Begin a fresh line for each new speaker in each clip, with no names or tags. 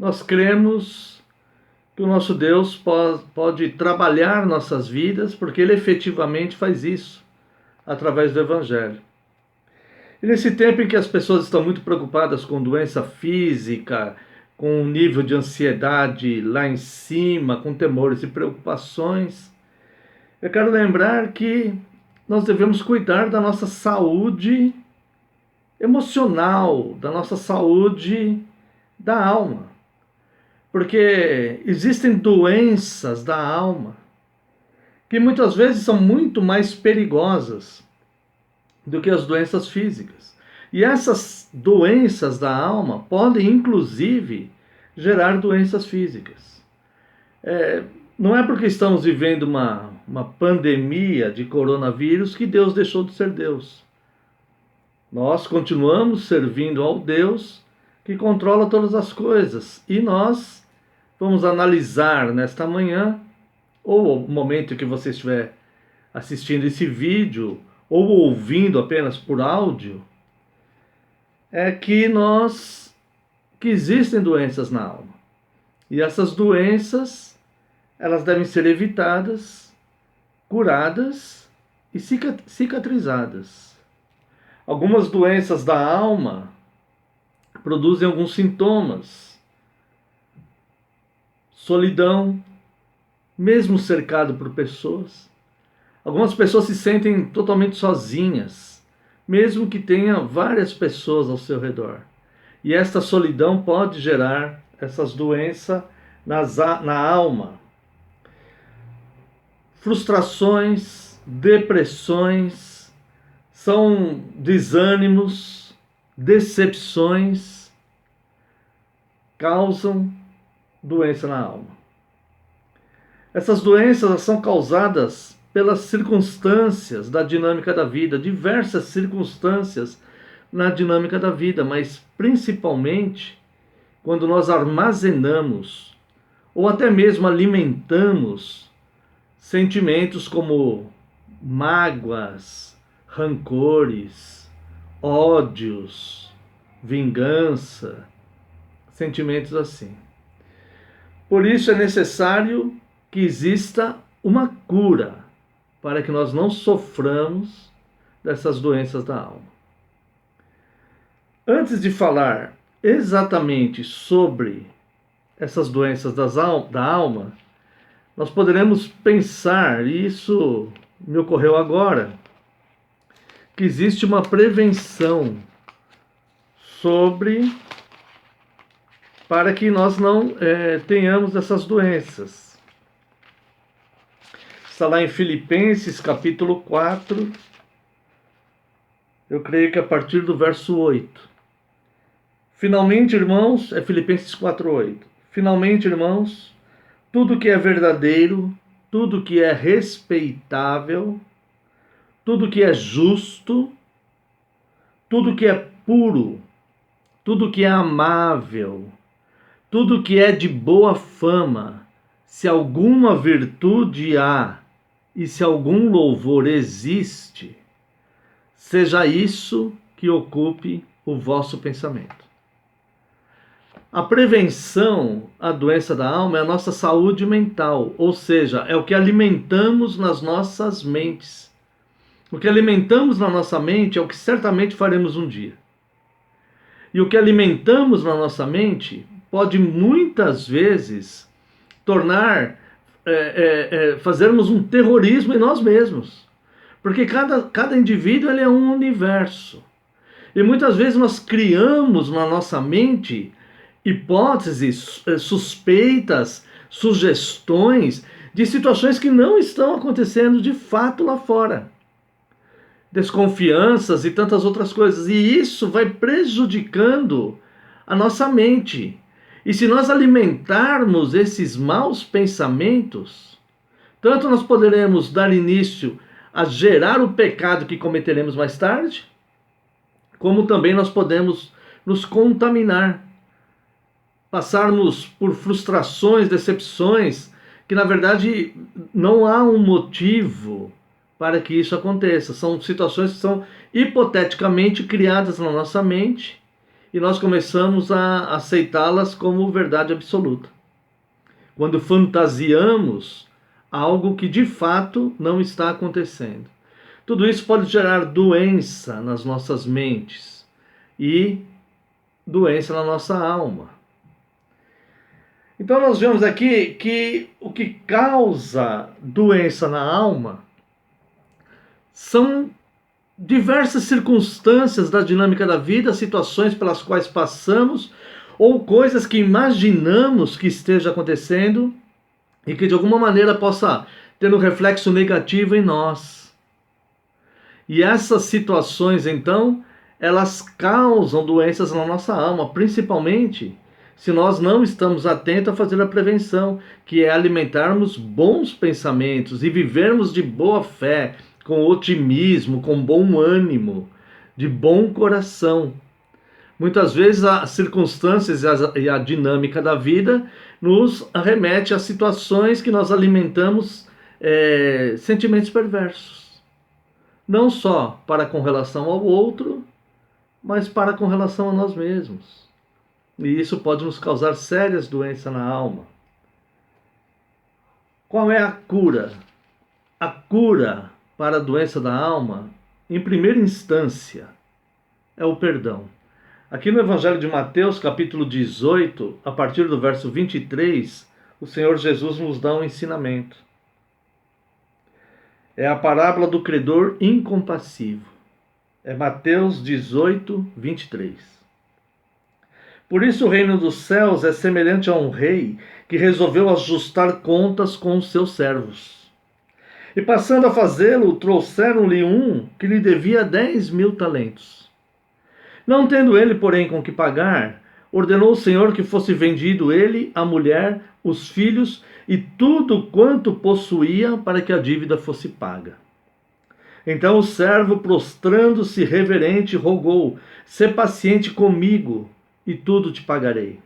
nós cremos que o nosso Deus pode trabalhar nossas vidas, porque Ele efetivamente faz isso através do Evangelho. E nesse tempo em que as pessoas estão muito preocupadas com doença física, com um nível de ansiedade lá em cima, com temores e preocupações, eu quero lembrar que nós devemos cuidar da nossa saúde emocional, da nossa saúde da alma. Porque existem doenças da alma que muitas vezes são muito mais perigosas do que as doenças físicas. E essas doenças da alma podem, inclusive, gerar doenças físicas. Não é porque estamos vivendo uma pandemia de coronavírus que Deus deixou de ser Deus. Nós continuamos servindo ao Deus que controla todas as coisas. E nós vamos analisar nesta manhã, ou no momento que você estiver assistindo esse vídeo, ou ouvindo apenas por áudio, que existem doenças na alma. E essas doenças, elas devem ser evitadas, curadas e cicatrizadas. Algumas doenças da alma produzem alguns sintomas. Solidão, mesmo cercado por pessoas. Algumas pessoas se sentem totalmente sozinhas, mesmo que tenha várias pessoas ao seu redor. E esta solidão pode gerar essas doenças na alma. Frustrações, depressões, são desânimos, decepções, causam doença na alma. Essas doenças são causadas pelas circunstâncias da dinâmica da vida, diversas circunstâncias na dinâmica da vida, mas principalmente quando nós armazenamos ou até mesmo alimentamos sentimentos como mágoas, rancores, ódios, vingança, sentimentos assim. Por isso é necessário que exista uma cura para que nós não soframos dessas doenças da alma. Antes de falar exatamente sobre essas doenças da alma, nós poderemos pensar, e isso me ocorreu agora, que existe uma prevenção para que nós não tenhamos essas doenças. Está lá em Filipenses capítulo 4, eu creio que a partir do verso 8. Finalmente, irmãos, é Filipenses 4:8. Finalmente, irmãos, tudo que é verdadeiro, tudo que é respeitável, tudo que é justo, tudo que é puro, tudo que é amável, tudo que é de boa fama, se alguma virtude há e se algum louvor existe, seja isso que ocupe o vosso pensamento. A prevenção à doença da alma é a nossa saúde mental, ou seja, é o que alimentamos nas nossas mentes. O que alimentamos na nossa mente é o que certamente faremos um dia. E o que alimentamos na nossa mente pode muitas vezes fazermos um terrorismo em nós mesmos. Porque cada indivíduo ele é um universo. E muitas vezes nós criamos na nossa mente hipóteses, suspeitas, sugestões de situações que não estão acontecendo de fato lá fora. Desconfianças e tantas outras coisas. E isso vai prejudicando a nossa mente. E se nós alimentarmos esses maus pensamentos, tanto nós poderemos dar início a gerar o pecado que cometeremos mais tarde, como também nós podemos nos contaminar, passarmos por frustrações, decepções, que na verdade não há um motivo para que isso aconteça. São situações que são hipoteticamente criadas na nossa mente e nós começamos a aceitá-las como verdade absoluta. Quando fantasiamos algo que de fato não está acontecendo. Tudo isso pode gerar doença nas nossas mentes e doença na nossa alma. Então nós vemos aqui que o que causa doença na alma são diversas circunstâncias da dinâmica da vida, situações pelas quais passamos ou coisas que imaginamos que esteja acontecendo e que de alguma maneira possa ter um reflexo negativo em nós. E essas situações, então, elas causam doenças na nossa alma, principalmente se nós não estamos atentos a fazer a prevenção, que é alimentarmos bons pensamentos e vivermos de boa fé, com otimismo, com bom ânimo, de bom coração. Muitas vezes as circunstâncias e a dinâmica da vida nos arremete a situações que nós alimentamos sentimentos perversos. Não só para com relação ao outro, mas para com relação a nós mesmos. E isso pode nos causar sérias doenças na alma. Qual é a cura? A cura para a doença da alma, em primeira instância, é o perdão. Aqui no Evangelho de Mateus, capítulo 18, a partir do verso 23, o Senhor Jesus nos dá um ensinamento. É a parábola do credor incompassivo. É Mateus 18, 23. Por isso o reino dos céus é semelhante a um rei que resolveu ajustar contas com os seus servos. E passando a fazê-lo, trouxeram-lhe um que lhe devia 10.000 talentos. Não tendo ele, porém, com que pagar, ordenou o Senhor que fosse vendido ele, a mulher, os filhos e tudo quanto possuía para que a dívida fosse paga. Então o servo, prostrando-se reverente, rogou: sê paciente comigo e tudo te pagarei.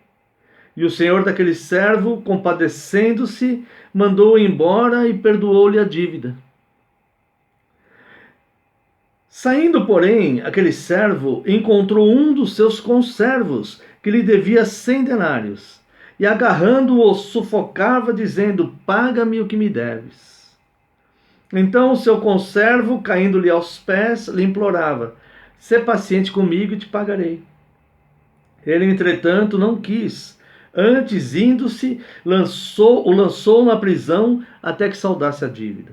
E o senhor daquele servo, compadecendo-se, mandou-o embora e perdoou-lhe a dívida. Saindo, porém, aquele servo encontrou um dos seus conservos, que lhe devia 100 denários, e agarrando-o, sufocava, dizendo: paga-me o que me deves. Então o seu conservo, caindo-lhe aos pés, lhe implorava: sê paciente comigo e te pagarei. Ele, entretanto, não quis. Antes, indo-se, o lançou na prisão até que saudasse a dívida.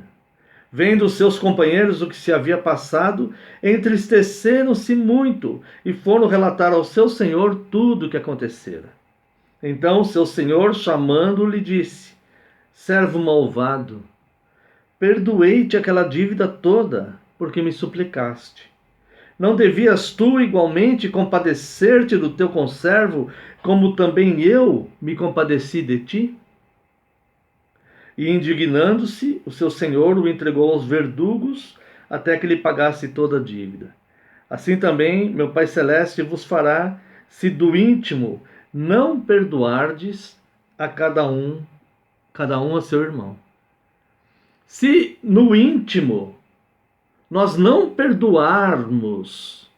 Vendo os seus companheiros o que se havia passado, entristeceram-se muito e foram relatar ao seu senhor tudo o que acontecera. Então o seu senhor, chamando-o, lhe disse: servo malvado, perdoei-te aquela dívida toda, porque me suplicaste. Não devias tu igualmente compadecer-te do teu conservo, como também eu me compadeci de ti? E indignando-se, o seu senhor o entregou aos verdugos, até que lhe pagasse toda a dívida. Assim também meu Pai Celeste vos fará, se do íntimo não perdoardes a cada um a seu irmão. Se no íntimo nós não perdoarmos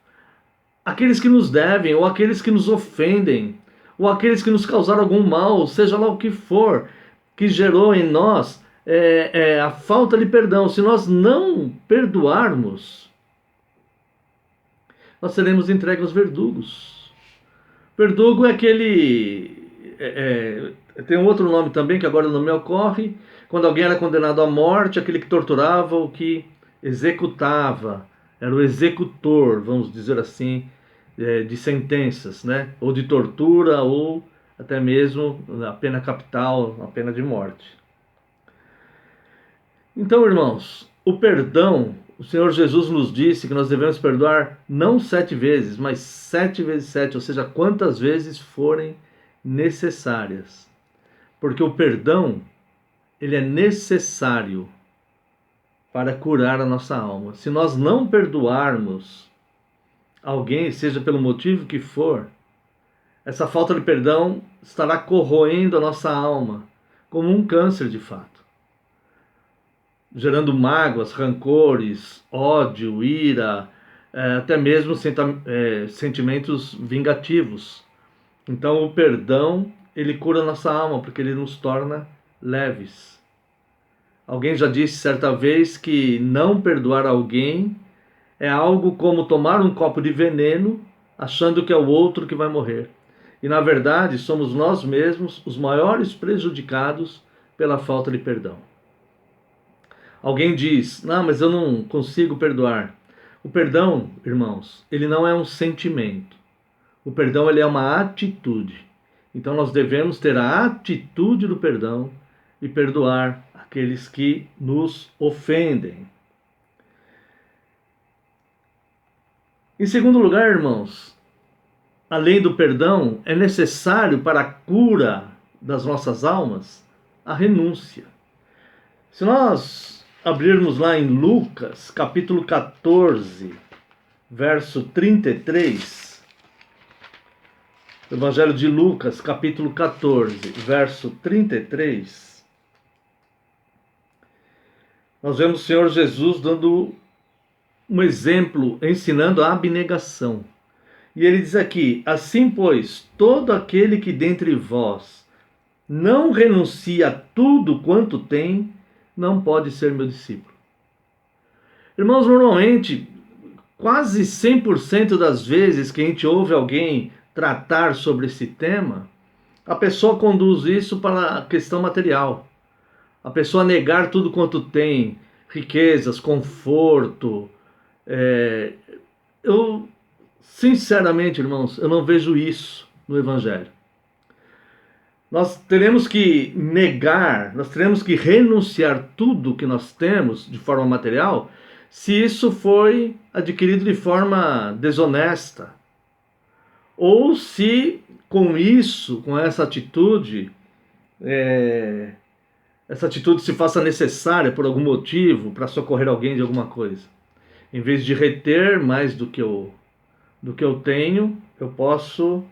aqueles que nos devem, ou aqueles que nos ofendem, ou aqueles que nos causaram algum mal, seja lá o que for, que gerou em nós a falta de perdão, se nós não perdoarmos, nós seremos entregues aos verdugos. Verdugo é aquele... tem um outro nome também, que agora não me ocorre, quando alguém era condenado à morte, aquele que torturava ou que executava, era o executor, vamos dizer assim, de sentenças, né? Ou de tortura, ou até mesmo a pena capital, a pena de morte. Então, irmãos, o perdão, o Senhor Jesus nos disse que nós devemos perdoar não 7 vezes, mas 7 vezes 7, ou seja, quantas vezes forem necessárias. Porque o perdão, ele é necessário para curar a nossa alma. Se nós não perdoarmos alguém, seja pelo motivo que for, essa falta de perdão estará corroendo a nossa alma, como um câncer de fato, gerando mágoas, rancores, ódio, ira, até mesmo sentimentos vingativos. Então o perdão, ele cura nossa alma, porque ele nos torna leves. Alguém já disse certa vez que não perdoar alguém é algo como tomar um copo de veneno achando que é o outro que vai morrer. E na verdade somos nós mesmos os maiores prejudicados pela falta de perdão. Alguém diz, não, mas eu não consigo perdoar. O perdão, irmãos, ele não é um sentimento. O perdão, ele é uma atitude. Então nós devemos ter a atitude do perdão e perdoar aqueles que nos ofendem. Em segundo lugar, irmãos, além do perdão, é necessário para a cura das nossas almas a renúncia. Se nós abrirmos lá em Lucas, capítulo 14, verso 33, Evangelho de Lucas, capítulo 14, verso 33, nós vemos o Senhor Jesus dando um exemplo, ensinando a abnegação. E ele diz aqui, assim pois, todo aquele que dentre vós não renuncia a tudo quanto tem, não pode ser meu discípulo. Irmãos, normalmente, quase 100% das vezes que a gente ouve alguém tratar sobre esse tema, a pessoa conduz isso para a questão material. A pessoa negar tudo quanto tem, riquezas, conforto. Eu, sinceramente, irmãos, eu não vejo isso no Evangelho. Nós teremos que negar, nós teremos que renunciar tudo que nós temos de forma material, se isso foi adquirido de forma desonesta. Ou se com isso, com essa atitude se faça necessária por algum motivo para socorrer alguém de alguma coisa. Em vez de reter mais do que eu tenho, eu posso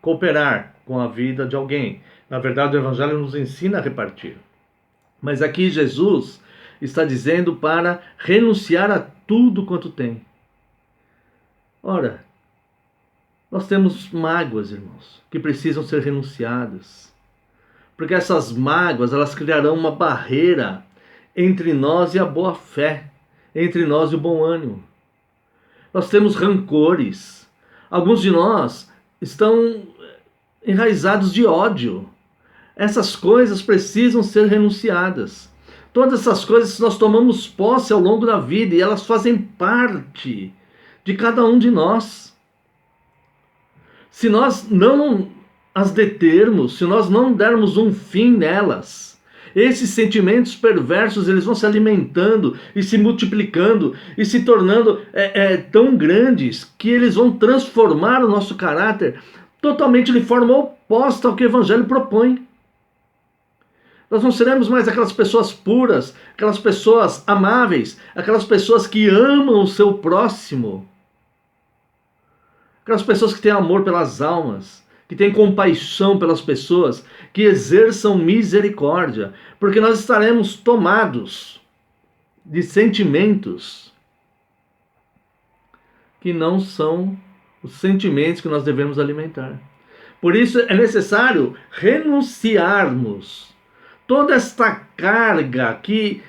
cooperar com a vida de alguém. Na verdade, o Evangelho nos ensina a repartir. Mas aqui Jesus está dizendo para renunciar a tudo quanto tem. Ora, nós temos mágoas, irmãos, que precisam ser renunciadas. Porque essas mágoas, elas criarão uma barreira entre nós e a boa fé, entre nós e o bom ânimo. Nós temos rancores. Alguns de nós estão enraizados de ódio. Essas coisas precisam ser renunciadas. Todas essas coisas nós tomamos posse ao longo da vida e elas fazem parte de cada um de nós. Se nós não as determos, se nós não dermos um fim nelas, esses sentimentos perversos, eles vão se alimentando e se multiplicando e se tornando tão grandes que eles vão transformar o nosso caráter totalmente de forma oposta ao que o Evangelho propõe. Nós não seremos mais aquelas pessoas puras, aquelas pessoas amáveis, aquelas pessoas que amam o seu próximo, aquelas pessoas que têm amor pelas almas, que têm compaixão pelas pessoas, que exerçam misericórdia, porque nós estaremos tomados de sentimentos que não são os sentimentos que nós devemos alimentar. Por isso é necessário renunciarmos toda esta carga que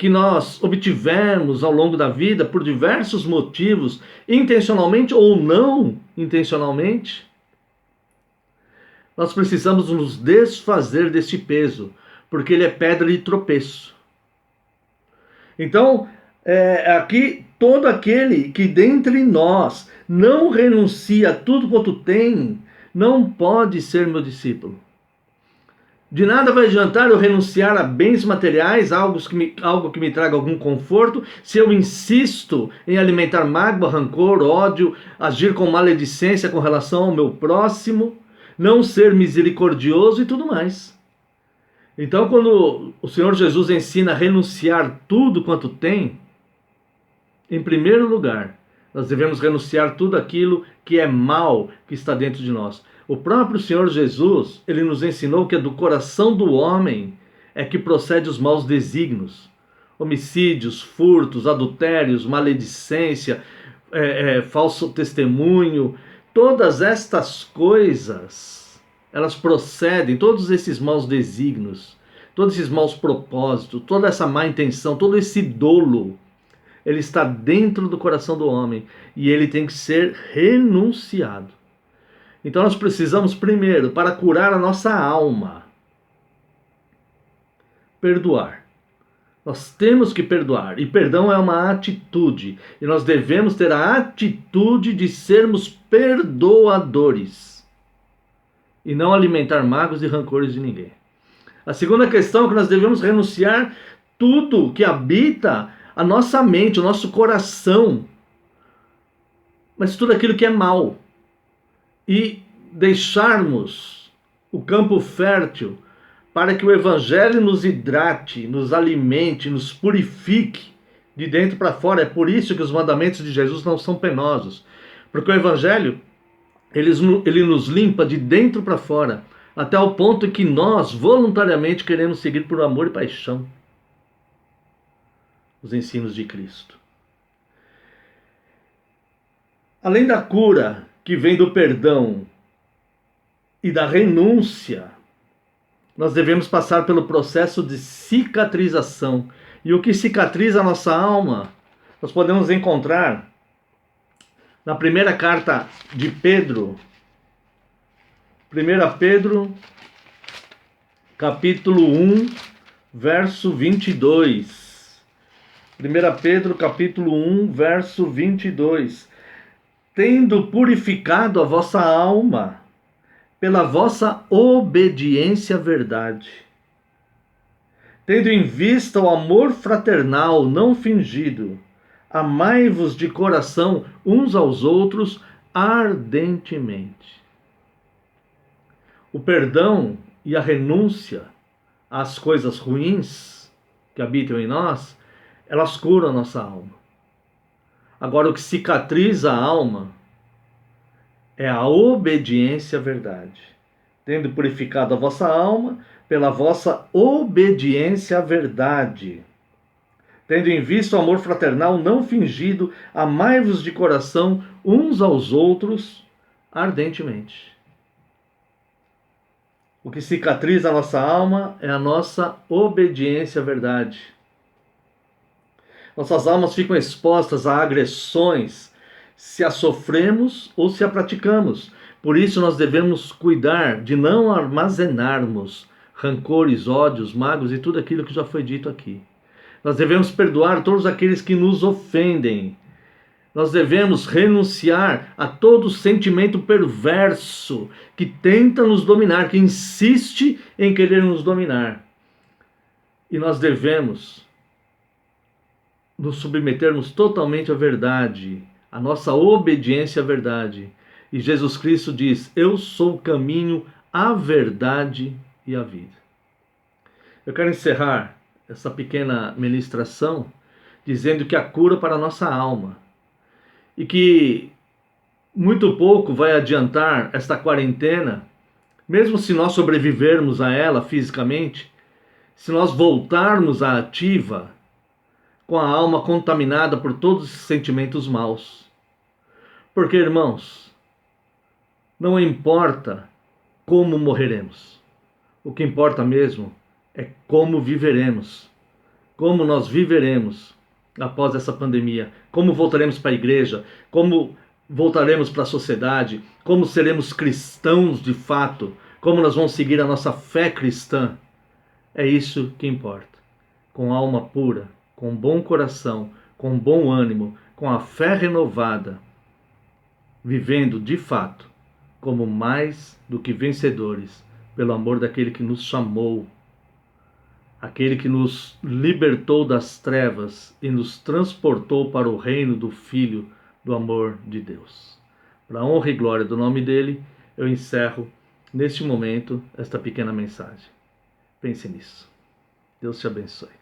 nós obtivemos ao longo da vida por diversos motivos, intencionalmente ou não intencionalmente. Nós precisamos nos desfazer deste peso, porque ele é pedra de tropeço. Então, aqui, todo aquele que dentre nós não renuncia a tudo quanto tem, não pode ser meu discípulo. De nada vai adiantar eu renunciar a bens materiais, algo que me traga algum conforto, se eu insisto em alimentar mágoa, rancor, ódio, agir com maledicência com relação ao meu próximo, não ser misericordioso e tudo mais. Então, quando o Senhor Jesus ensina a renunciar tudo quanto tem, em primeiro lugar, nós devemos renunciar tudo aquilo que é mal que está dentro de nós. O próprio Senhor Jesus, ele nos ensinou que é do coração do homem é que procede os maus desígnios. Homicídios, furtos, adultérios, maledicência, falso testemunho, todas estas coisas, elas procedem, todos esses maus desígnios, todos esses maus propósitos, toda essa má intenção, todo esse dolo, ele está dentro do coração do homem e ele tem que ser renunciado. Então nós precisamos primeiro, para curar a nossa alma, perdoar. Nós temos que perdoar, e perdão é uma atitude, e nós devemos ter a atitude de sermos perdoadores, e não alimentar mágoas e rancores de ninguém. A segunda questão é que nós devemos renunciar tudo que habita a nossa mente, o nosso coração, mas tudo aquilo que é mal, e deixarmos o campo fértil para que o Evangelho nos hidrate, nos alimente, nos purifique de dentro para fora. É por isso que os mandamentos de Jesus não são penosos, porque o Evangelho ele nos limpa de dentro para fora, até o ponto em que nós voluntariamente queremos seguir por amor e paixão os ensinos de Cristo. Além da cura que vem do perdão e da renúncia, nós devemos passar pelo processo de cicatrização. E o que cicatriza a nossa alma, nós podemos encontrar na primeira carta de Pedro, 1 Pedro, capítulo 1, verso 22. 1 Pedro, capítulo 1, verso 22. Tendo purificado a vossa alma pela vossa obediência à verdade, tendo em vista o amor fraternal não fingido, amai-vos de coração uns aos outros ardentemente. O perdão e a renúncia às coisas ruins que habitam em nós, elas curam a nossa alma. Agora, o que cicatriza a alma é a obediência à verdade. Tendo purificado a vossa alma pela vossa obediência à verdade, tendo em vista o amor fraternal não fingido, amai-vos de coração uns aos outros ardentemente. O que cicatriza a nossa alma é a nossa obediência à verdade. Nossas almas ficam expostas a agressões se a sofremos ou se a praticamos. Por isso nós devemos cuidar de não armazenarmos rancores, ódios, mágoas e tudo aquilo que já foi dito aqui. Nós devemos perdoar todos aqueles que nos ofendem. Nós devemos renunciar a todo sentimento perverso que tenta nos dominar, que insiste em querer nos dominar. E nós devemos nos submetermos totalmente à verdade, a nossa obediência à verdade. E Jesus Cristo diz: eu sou o caminho, a verdade e a vida. Eu quero encerrar essa pequena ministração dizendo que a cura para a nossa alma, e que muito pouco vai adiantar esta quarentena, mesmo se nós sobrevivermos a ela fisicamente, se nós voltarmos à ativa com a alma contaminada por todos os sentimentos maus. Porque, irmãos, não importa como morreremos. O que importa mesmo é como viveremos. Como nós viveremos após essa pandemia. Como voltaremos para a igreja. Como voltaremos para a sociedade. Como seremos cristãos de fato. Como nós vamos seguir a nossa fé cristã. É isso que importa. Com alma pura, com bom coração, com bom ânimo, com a fé renovada, vivendo de fato como mais do que vencedores, pelo amor daquele que nos chamou, aquele que nos libertou das trevas e nos transportou para o reino do Filho do amor de Deus. Para a honra e glória do nome dele, eu encerro neste momento esta pequena mensagem. Pense nisso. Deus te abençoe.